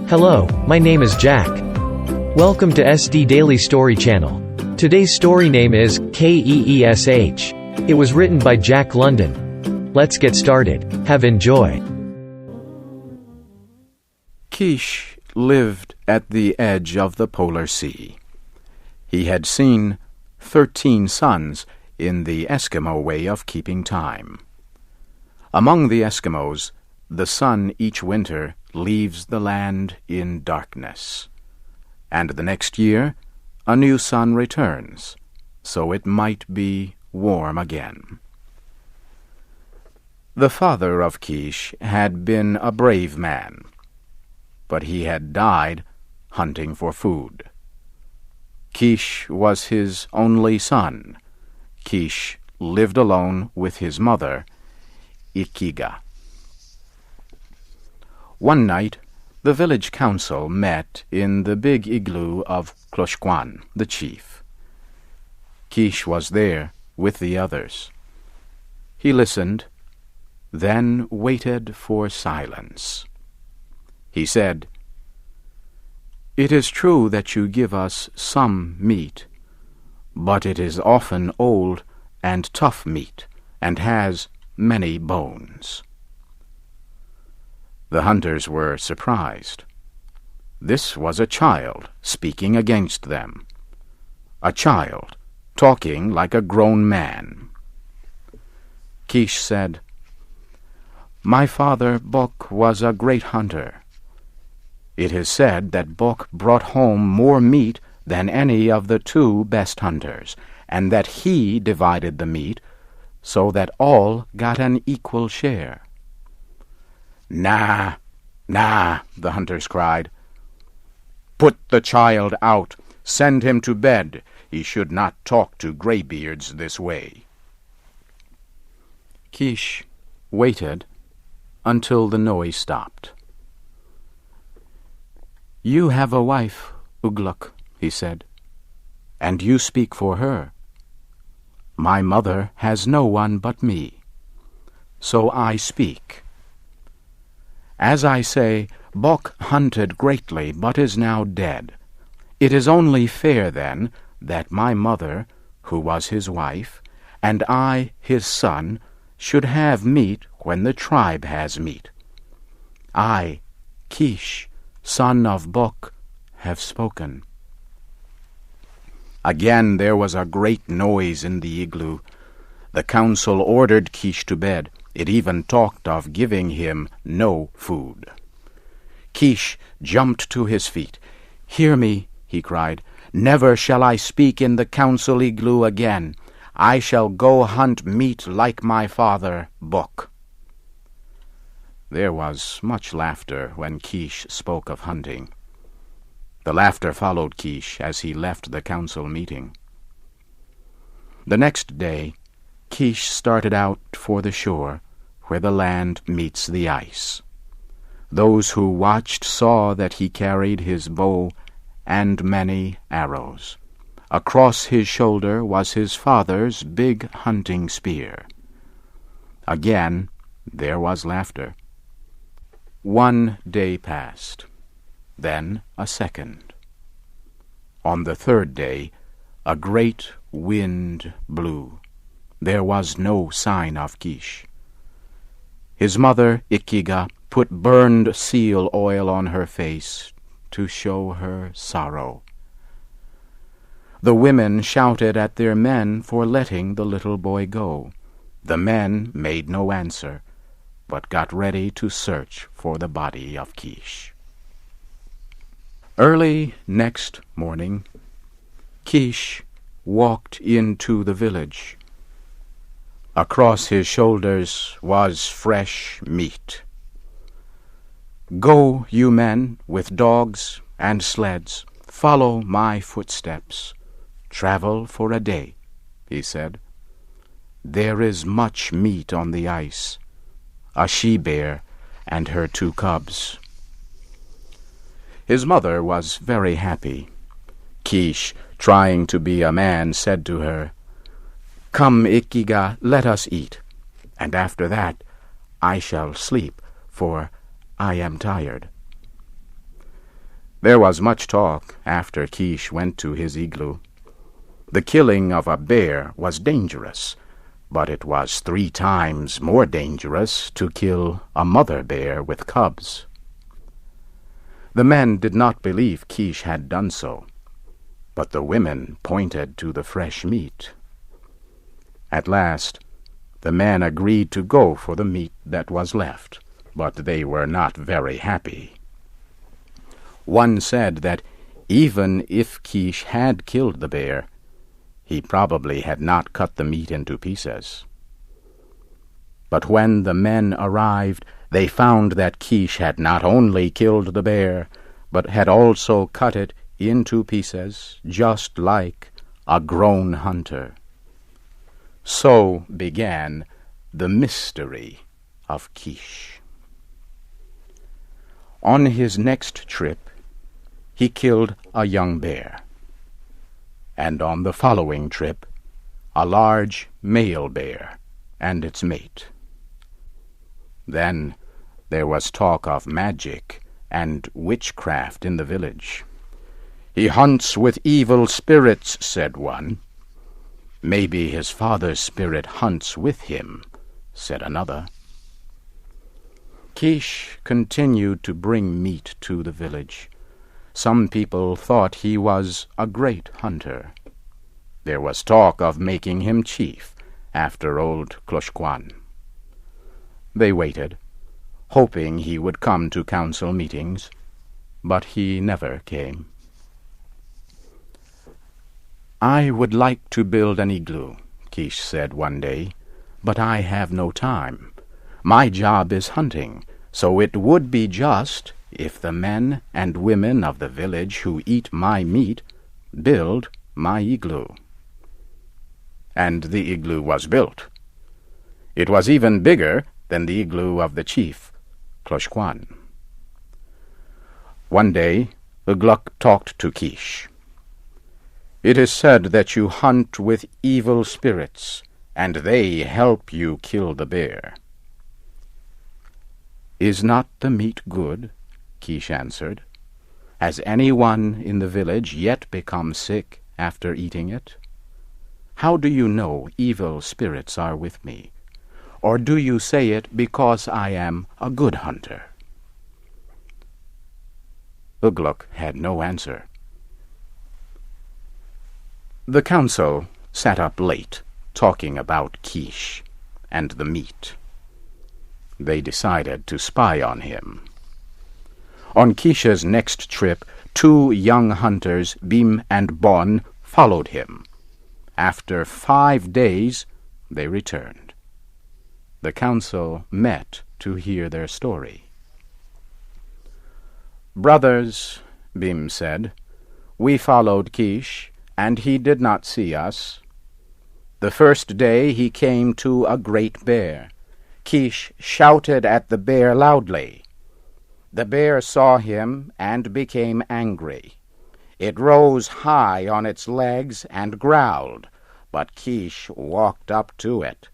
Hello, my name is Jack. Welcome to SD Daily Story Channel. Today's story name is Keesh. It was written by Jack London. Let's get started. Have enjoy. Keesh lived at the edge of the polar sea. He had seen 13 suns in the Eskimo way of keeping time. Among the Eskimos, the sun each winter leaves the land in darkness, and the next year a new sun returns, so it might be warm again. The father of Keesh had been a brave man, but he had died hunting for food. Keesh was his only son. Keesh lived alone with his mother, Ikiga. One night, the village council met in the big igloo of Kloshkwan, the chief. Keesh was there with the others. He listened, then waited for silence. He said, "It is true that you give us some meat, but it is often old and tough meat, and has many bones." The hunters were surprised. This was a child speaking against them. A child talking like a grown man. Keesh said, "My father, Bok, was a great hunter. It is said that Bok brought home more meat than any of the 2 best hunters, and that he divided the meat so that all got an equal share." "Nah, nah," the hunters cried. "Put the child out. Send him to bed. He should not talk to graybeards this way." Keesh waited until the noise stopped. "You have a wife, Ugluk," he said, "and you speak for her. My mother has no one but me, so I speak. As I say, Bok hunted greatly, but is now dead. It is only fair, then, that my mother, who was his wife, and I, his son, should have meat when the tribe has meat. I, Keesh, son of Bok, have spoken." Again there was a great noise in the igloo. The council ordered Keesh to bed. It even talked of giving him no food. Keesh jumped to his feet. "Hear me," he cried. "Never shall I speak in the council igloo again. I shall go hunt meat like my father, Bok." There was much laughter when Keesh spoke of hunting. The laughter followed Keesh as he left the council meeting. The next day, Keesh started out for the shore, where the land meets the ice. Those who watched saw that he carried his bow and many arrows. Across his shoulder was his father's big hunting spear. Again there was laughter. One day passed, then a second. On the 3rd day, a great wind blew. There was no sign of Keesh. His mother, Ikiga, put burned seal oil on her face to show her sorrow. The women shouted at their men for letting the little boy go. The men made no answer, but got ready to search for the body of Keesh. Early next morning, Keesh walked into the village. Across his shoulders was fresh meat. "Go, you men, with dogs and sleds, follow my footsteps. Travel for a day," he said. "There is much meat on the ice, a she-bear and her 2 cubs." His mother was very happy. Keesh, trying to be a man, said to her, "Come, Ikiga, let us eat, and after that I shall sleep, for I am tired." There was much talk after Keesh went to his igloo. The killing of a bear was dangerous, but it was 3 times more dangerous to kill a mother bear with cubs. The men did not believe Keesh had done so, but the women pointed to the fresh meat. At last, the men agreed to go for the meat that was left, but they were not very happy. One said that even if Keesh had killed the bear, he probably had not cut the meat into pieces. But when the men arrived, they found that Keesh had not only killed the bear, but had also cut it into pieces, just like a grown hunter. So began the mystery of Keesh. On his next trip, he killed a young bear, and on the following trip, a large male bear and its mate. Then there was talk of magic and witchcraft in the village. "He hunts with evil spirits," said one. "Maybe his father's spirit hunts with him," said another. Keesh continued to bring meat to the village. Some people thought he was a great hunter. There was talk of making him chief after old Kloshkwan. They waited, hoping he would come to council meetings, but he never came. "I would like to build an igloo," Keesh said one day, "but I have no time. My job is hunting, so it would be just if the men and women of the village who eat my meat build my igloo." And the igloo was built. It was even bigger than the igloo of the chief, Kloshkwan. One day, the Gluck talked to Keesh. "It is said that you hunt with evil spirits, and they help you kill the bear." "Is not the meat good?" Keesh answered. "Has anyone in the village yet become sick after eating it? How do you know evil spirits are with me? Or do you say it because I am a good hunter?" Ugluk had no answer. The council sat up late, talking about Keesh and the meat. They decided to spy on him. On Keesh's next trip, 2 young hunters, Bim and Bon, followed him. After 5 days, they returned. The council met to hear their story. "Brothers," Bim said, "we followed Keesh, and he did not see us. The first day he came to a great bear. Keesh shouted at the bear loudly. The bear saw him and became angry. It rose high on its legs and growled, but Keesh walked up to it."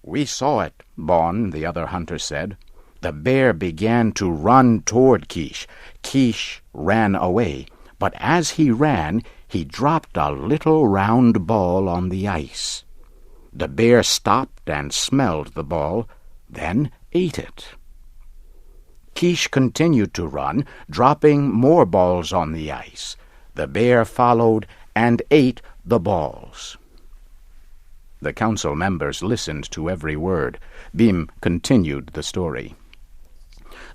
"We saw it," Bon, the other hunter, said. "The bear began to run toward Keesh. Keesh ran away, but as he ran, he dropped a little round ball on the ice. The bear stopped and smelled the ball, then ate it. Keesh continued to run, dropping more balls on the ice. The bear followed and ate the balls." The council members listened to every word. Bim continued the story.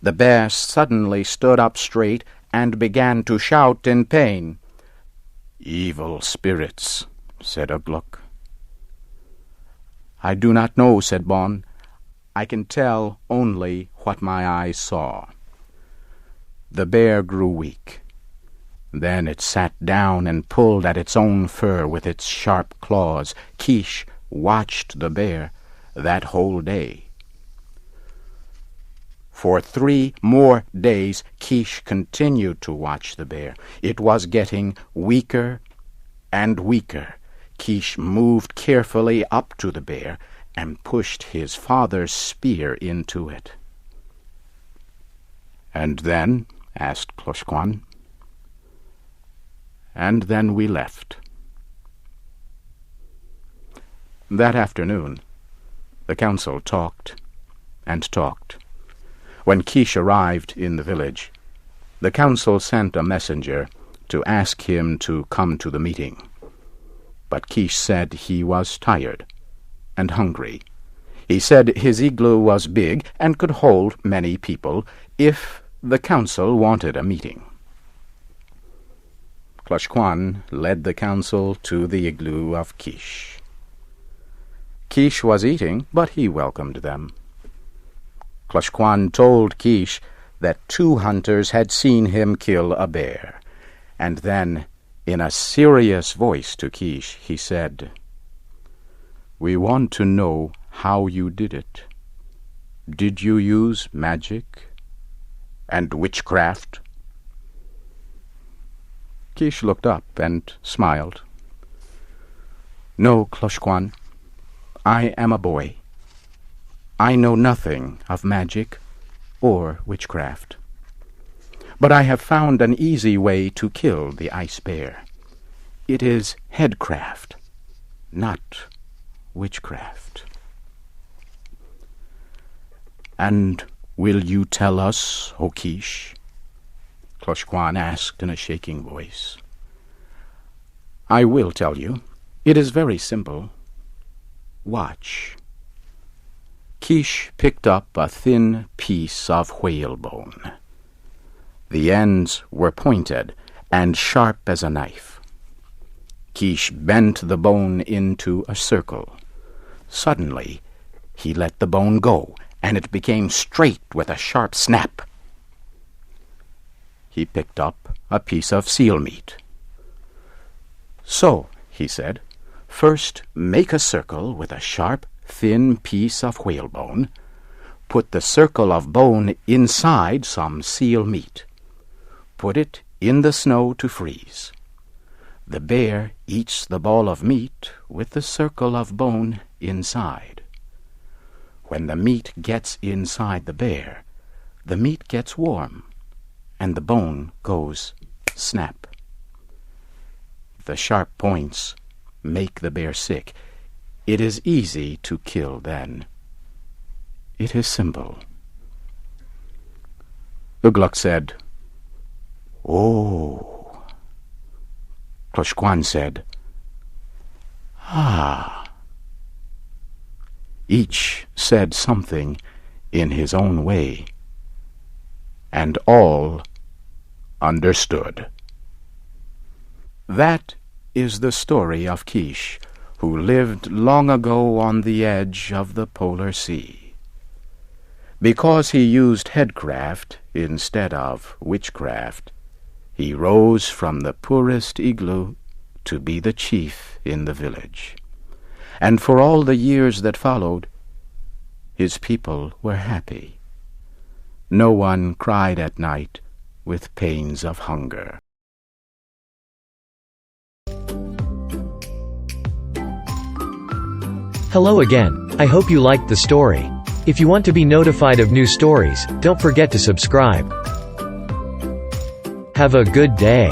"The bear suddenly stood up straight and began to shout in pain. 'Evil spirits,' said Ugluk. "I do not know," said Bon. "I can tell only what my eyes saw." The bear grew weak. Then it sat down and pulled at its own fur with its sharp claws. Keesh watched the bear that whole day. For 3 more days, Keesh continued to watch the bear. It was getting weaker and weaker. Keesh moved carefully up to the bear and pushed his father's spear into it. And then asked Kloshkwan. And then we left. That afternoon, the council talked and talked. When Keesh arrived in the village, the council sent a messenger to ask him to come to the meeting. But Keesh said he was tired and hungry. He said his igloo was big and could hold many people if the council wanted a meeting. Kloshkwan led the council to the igloo of Keesh. Keesh was eating, but he welcomed them. Kloshkwan told Keesh that 2 hunters had seen him kill a bear, and then, in a serious voice to Keesh, he said, "We want to know how you did it. Did you use magic and witchcraft?" Keesh looked up and smiled. "No, Kloshkwan, I am a boy. I know nothing of magic or witchcraft. But I have found an easy way to kill the ice bear. It is headcraft, not witchcraft." "And will you tell us, O Keesh?" Kloshkwan asked in a shaking voice. "I will tell you. It is very simple. Watch." Keesh picked up a thin piece of whalebone. The ends were pointed and sharp as a knife. Keesh bent the bone into a circle. Suddenly, he let the bone go, and it became straight with a sharp snap. He picked up a piece of seal meat. "So," he said, "first make a circle with a sharp, thin piece of whalebone. Put the circle of bone inside some seal meat. Put it in the snow to freeze. The bear eats the ball of meat with the circle of bone inside. When the meat gets inside the bear, the meat gets warm, and the bone goes snap. The sharp points make the bear sick. It is easy to kill then. It is simple." Ugluk said, "Oh." Kloshkwan said, "Ah." Each said something in his own way, and all understood. That is the story of Keesh, who lived long ago on the edge of the polar sea. Because he used headcraft instead of witchcraft, he rose from the poorest igloo to be the chief in the village. And for all the years that followed, his people were happy. No one cried at night with pains of hunger. Hello again. I hope you liked the story. If you want to be notified of new stories, don't forget to subscribe. Have a good day.